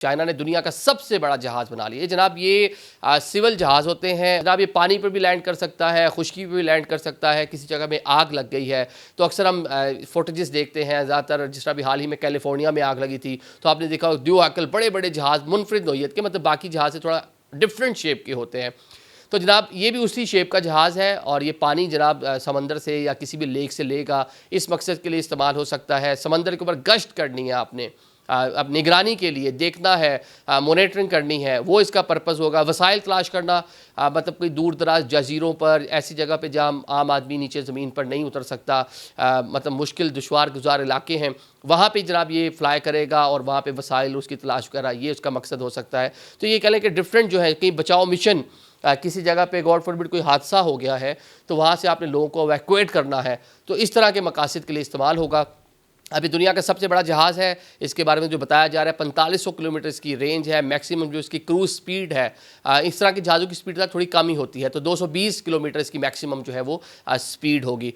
China نے دنیا کا سب سے بڑا جہاز بنا لیا جناب. یہ سول جہاز ہوتے ہیں جناب. یہ پانی پر بھی لینڈ کر سکتا ہے, خشکی پر بھی لینڈ کر سکتا ہے. کسی جگہ میں آگ لگ گئی ہے تو اکثر ہم فوٹیجز دیکھتے ہیں, زیادہ تر جس طرح بھی حال ہی میں کیلیفورنیا میں آگ لگی تھی تو آپ نے دیکھا دیو عقل بڑے بڑے جہاز منفرد نوعیت کے, مطلب باقی جہاز سے تھوڑا ڈفرینٹ شیپ کے ہوتے ہیں. تو جناب یہ بھی اسی شیپ کا جہاز ہے اور یہ پانی جناب سمندر سے یا کسی بھی لیک سے لے گا, اس مقصد کے لیے استعمال ہو سکتا ہے. سمندر کے اوپر گشت کرنی ہے آپ نے, اب نگرانی کے لیے دیکھنا ہے, مونیٹرنگ کرنی ہے, وہ اس کا پرپز ہوگا. وسائل تلاش کرنا, مطلب کوئی دور دراز جزیروں پر, ایسی جگہ پہ جہاں عام آدمی نیچے زمین پر نہیں اتر سکتا, مطلب مشکل دشوار گزار علاقے ہیں, وہاں پہ جناب یہ فلائی کرے گا اور وہاں پہ وسائل اس کی تلاش کرا, یہ اس کا مقصد ہو سکتا ہے. تو یہ کہہ لیں کہ ڈفرینٹ جو ہے کہیں بچاؤ مشن, کسی جگہ پہ گاڈ فاربڈ کوئی حادثہ ہو گیا ہے تو وہاں سے آپ نے لوگوں کو ایویکویٹ کرنا ہے, تو اس طرح کے مقاصد کے لیے استعمال ہوگا. ابھی دنیا کا سب سے بڑا جہاز ہے, اس کے بارے میں جو بتایا جا رہا ہے 4500 کلومیٹر اس کی رینج ہے, میکسیمم جو اس کی کروز سپیڈ ہے, اس طرح کے جہازوں کی سپیڈ تھوڑی کم ہی ہوتی ہے, تو 220 کلومیٹر اس کی میکسیمم جو ہے وہ سپیڈ ہوگی.